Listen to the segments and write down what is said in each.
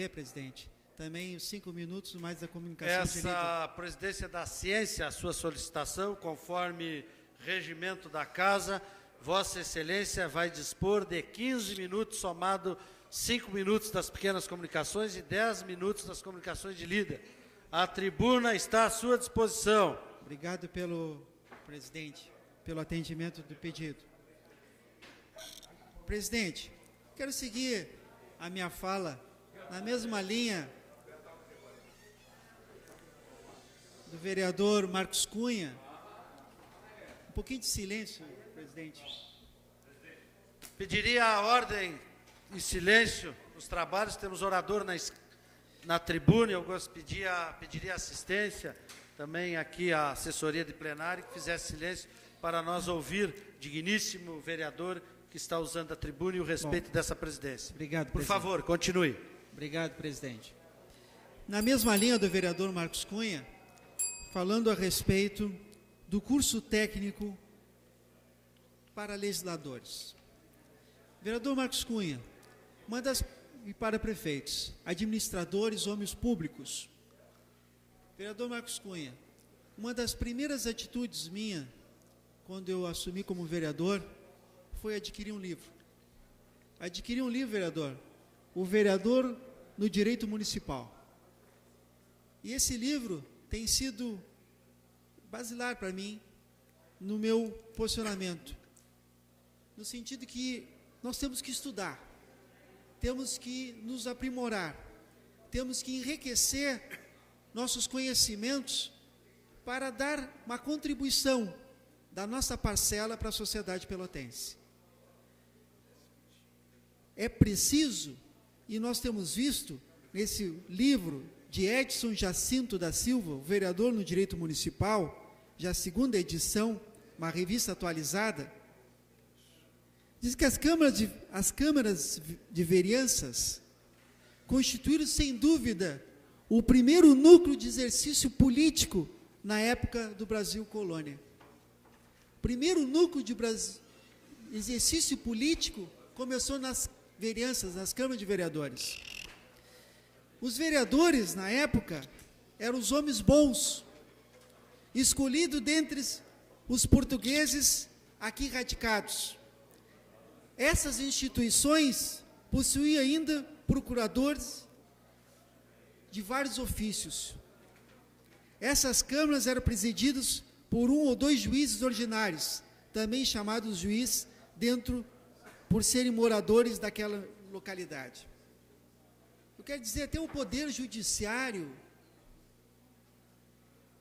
TV, presidente. Também os 5 minutos mais da comunicação. Essa presidência da ciência, a sua solicitação, conforme regimento da Casa, Vossa Excelência vai dispor de 15 minutos, somado 5 minutos das pequenas comunicações e 10 minutos das comunicações de líder. A tribuna está à sua disposição. Obrigado pelo, presidente, pelo atendimento do pedido. Presidente, quero seguir a minha fala na mesma linha do vereador Marcos Cunha. Um pouquinho de silêncio, presidente. Pediria a ordem e silêncio nos trabalhos. Temos orador na tribuna. Eu pediria assistência também aqui à assessoria de plenário que fizesse silêncio para nós ouvir digníssimo vereador que está usando a tribuna e o respeito dessa presidência. Obrigado, Por presidente. favor, continue. Obrigado, presidente. Na mesma linha do vereador Marcos Cunha, falando a respeito do curso técnico para legisladores. Vereador Marcos Cunha, e para prefeitos, administradores, homens públicos. Vereador Marcos Cunha, uma das primeiras atitudes minha, quando eu assumi como vereador, foi adquirir um livro. Adquirir um livro, vereador, o vereador no direito municipal. E esse livro tem sido basilar para mim no meu posicionamento, no sentido que nós temos que estudar, temos que nos aprimorar, temos que enriquecer nossos conhecimentos para dar uma contribuição da nossa parcela para a sociedade pelotense. É preciso, e nós temos visto nesse livro de Edson Jacinto da Silva, o vereador no direito municipal, já a segunda edição, uma revista atualizada, diz que as câmaras de vereanças constituíram, sem dúvida, o primeiro núcleo de exercício político na época do Brasil colônia. O primeiro núcleo de exercício político começou nas vereanças, nas câmaras de vereadores. Os vereadores, na época, eram os homens bons, escolhidos dentre os portugueses aqui radicados. Essas instituições possuíam ainda procuradores de vários ofícios. Essas câmaras eram presididas por 1 ou 2 juízes ordinários, também chamados juízes, por serem moradores daquela localidade. Eu quero dizer, até o poder judiciário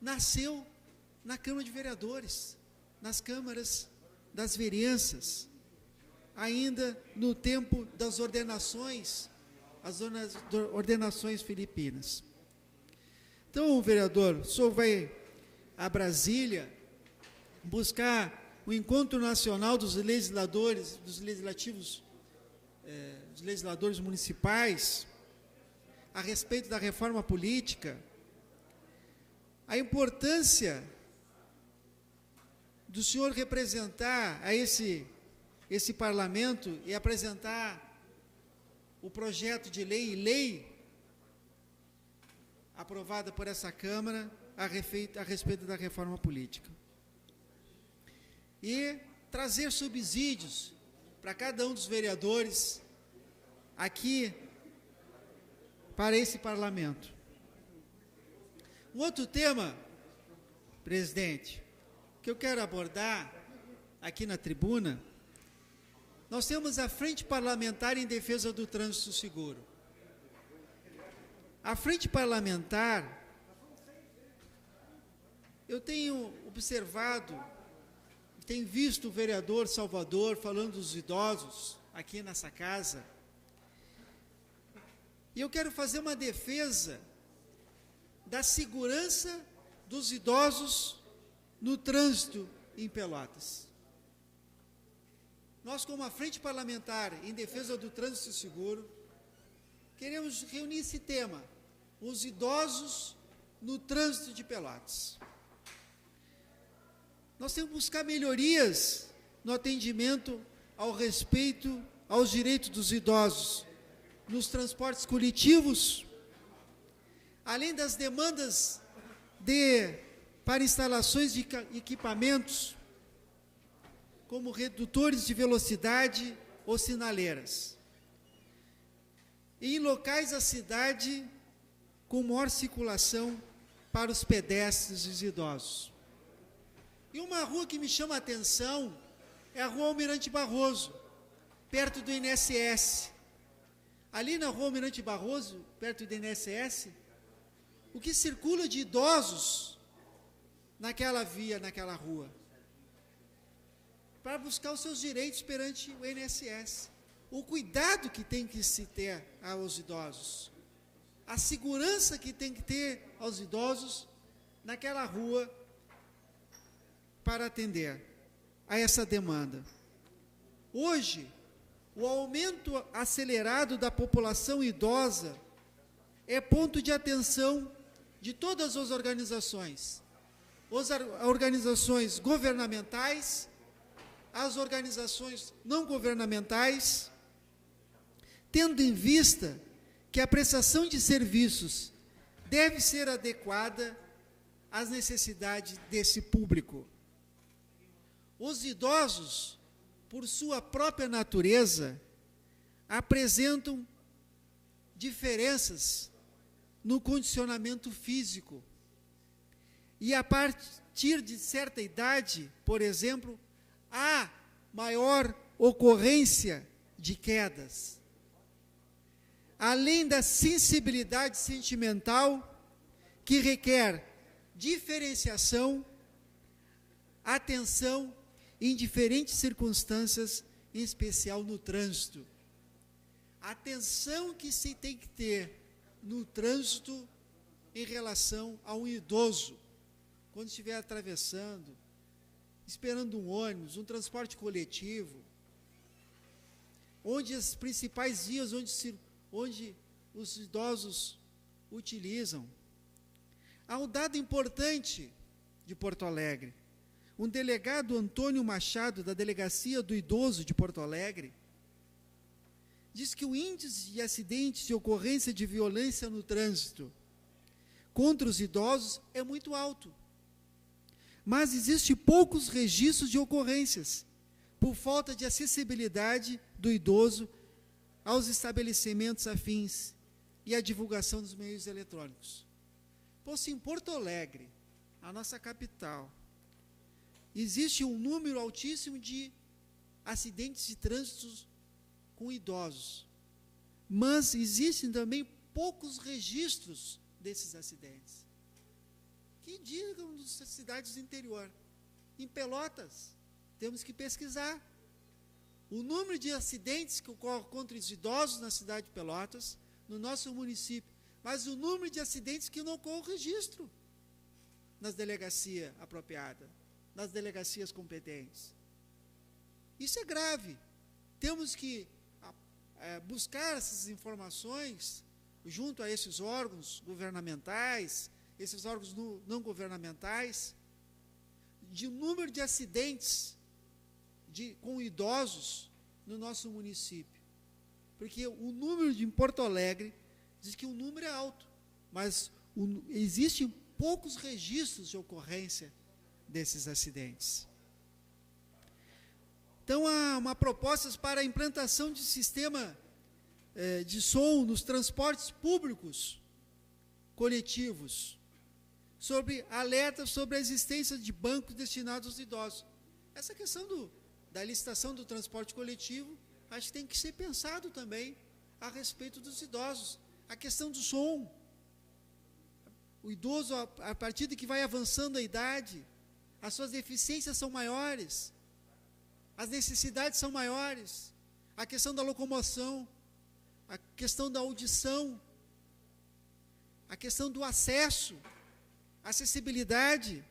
nasceu na Câmara de Vereadores, nas câmaras das vereanças, ainda no tempo das ordenações, as ordenações filipinas. Então, vereador, o senhor vai a Brasília buscar o Encontro Nacional dos Legisladores, dos legisladores municipais, a respeito da reforma política, a importância do senhor representar a esse parlamento e apresentar o projeto de lei aprovada por essa Câmara a respeito da reforma política. E trazer subsídios para cada um dos vereadores aqui para esse parlamento. Um outro tema, presidente, que eu quero abordar aqui na tribuna, nós temos a Frente Parlamentar em Defesa do Trânsito Seguro. A Frente Parlamentar, eu tenho observado, tenho visto o vereador Salvador falando dos idosos aqui nessa casa, e eu quero fazer uma defesa da segurança dos idosos no trânsito em Pelotas. Nós, como a Frente Parlamentar em Defesa do Trânsito Seguro, queremos reunir esse tema, os idosos no trânsito de Pelotas. Nós temos que buscar melhorias no atendimento ao respeito aos direitos dos idosos, nos transportes coletivos, além das demandas para instalações de equipamentos, como redutores de velocidade ou sinaleiras. E em locais da cidade com maior circulação para os pedestres e os idosos. E uma rua que me chama a atenção é a Rua Almirante Barroso, perto do INSS. Ali na Rua Almirante Barroso, perto do INSS, o que circula de idosos naquela via, naquela rua, para buscar os seus direitos perante o INSS. O cuidado que tem que se ter aos idosos, a segurança que tem que ter aos idosos naquela rua para atender a essa demanda. Hoje, o aumento acelerado da população idosa é ponto de atenção de todas as organizações governamentais, as organizações não governamentais, tendo em vista que a prestação de serviços deve ser adequada às necessidades desse público. Os idosos, por sua própria natureza, apresentam diferenças no condicionamento físico. E a partir de certa idade, por exemplo, há maior ocorrência de quedas. Além da sensibilidade sentimental, que requer diferenciação, atenção em diferentes circunstâncias, em especial no trânsito. A atenção que se tem que ter no trânsito em relação a um idoso, quando estiver atravessando, esperando um ônibus, um transporte coletivo, onde as principais vias onde os idosos utilizam. Há um dado importante de Porto Alegre. Um delegado, Antônio Machado, da Delegacia do Idoso de Porto Alegre, diz que o índice de acidentes e ocorrência de violência no trânsito contra os idosos é muito alto. Mas existem poucos registros de ocorrências, por falta de acessibilidade do idoso aos estabelecimentos afins e à divulgação dos meios eletrônicos. Pois em Porto Alegre, a nossa capital, existe um número altíssimo de acidentes de trânsito com idosos, mas existem também poucos registros desses acidentes. Que digam das cidades do interior. Em Pelotas, temos que pesquisar o número de acidentes que ocorrem contra os idosos na cidade de Pelotas, no nosso município, mas o número de acidentes que não ocorre registro nas delegacias apropriadas, nas delegacias competentes. Isso é grave. Temos que buscar essas informações junto a esses órgãos governamentais, esses órgãos não governamentais, de número de acidentes com idosos no nosso município. Porque o número em Porto Alegre diz que o número é alto, mas existem poucos registros de ocorrência desses acidentes. Então, há uma proposta para a implantação de sistema de som nos transportes públicos coletivos, sobre alertas sobre a existência de bancos destinados aos idosos. Essa questão da licitação do transporte coletivo, acho que tem que ser pensado também a respeito dos idosos. A questão do som. O idoso, a partir de que vai avançando a idade, as suas deficiências são maiores, as necessidades são maiores, a questão da locomoção, a questão da audição, a questão do acesso, acessibilidade,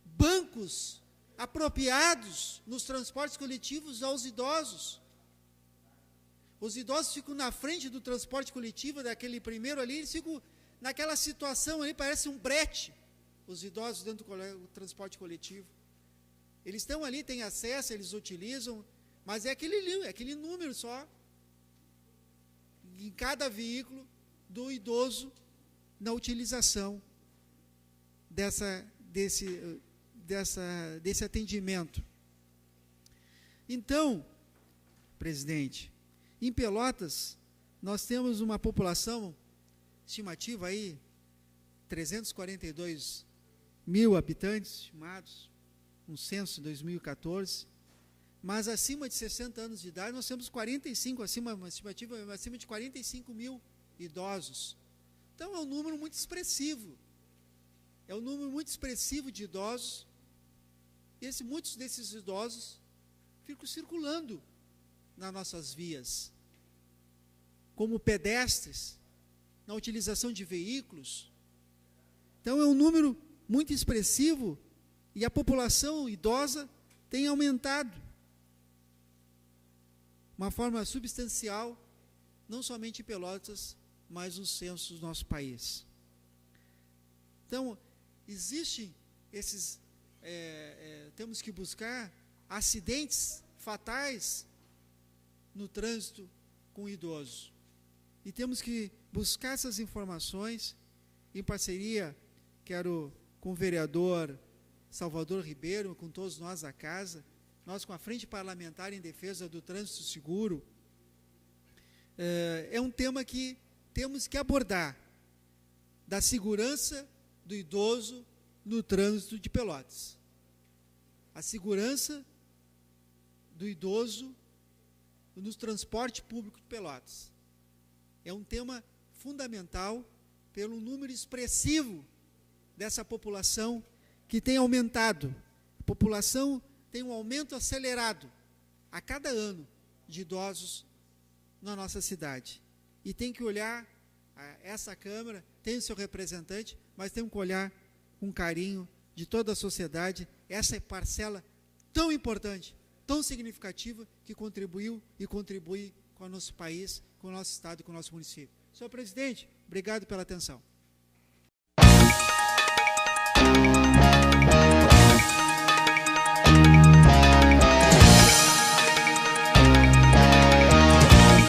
bancos apropriados nos transportes coletivos aos idosos. Os idosos ficam na frente do transporte coletivo, daquele primeiro ali, eles ficam naquela situação ali, parece um brete, os idosos dentro do transporte coletivo. Eles estão ali, têm acesso, eles utilizam, mas é aquele número só. em cada veículo do idoso na utilização desse atendimento. Então, presidente, em Pelotas, nós temos uma população estimativa aí, 342 mil habitantes estimados, um censo de 2014, mas acima de 60 anos de idade, nós temos uma estimativa acima de 45 mil idosos. Então, é um número muito expressivo. É um número muito expressivo de idosos. E muitos desses idosos ficam circulando nas nossas vias, como pedestres, na utilização de veículos. Então, é um número muito expressivo e a população idosa tem aumentado de uma forma substancial, não somente em Pelotas, mas nos censos do nosso país. Então, existem temos que buscar acidentes fatais no trânsito com o idoso. E temos que buscar essas informações em parceria, com o vereador Salvador Ribeiro, com todos nós da casa, nós com a Frente Parlamentar em Defesa do Trânsito Seguro. É um tema que temos que abordar, da segurança do idoso no trânsito de Pelotas. A segurança do idoso no transporte público de Pelotas. É um tema fundamental pelo número expressivo dessa população que tem aumentado. A população tem um aumento acelerado a cada ano de idosos na nossa cidade. E tem que olhar, essa Câmara tem o seu representante, mas tem que olhar com carinho de toda a sociedade, essa parcela tão importante, tão significativa, que contribuiu e contribui com o nosso país, com o nosso estado e com o nosso município. Senhor presidente, obrigado pela atenção.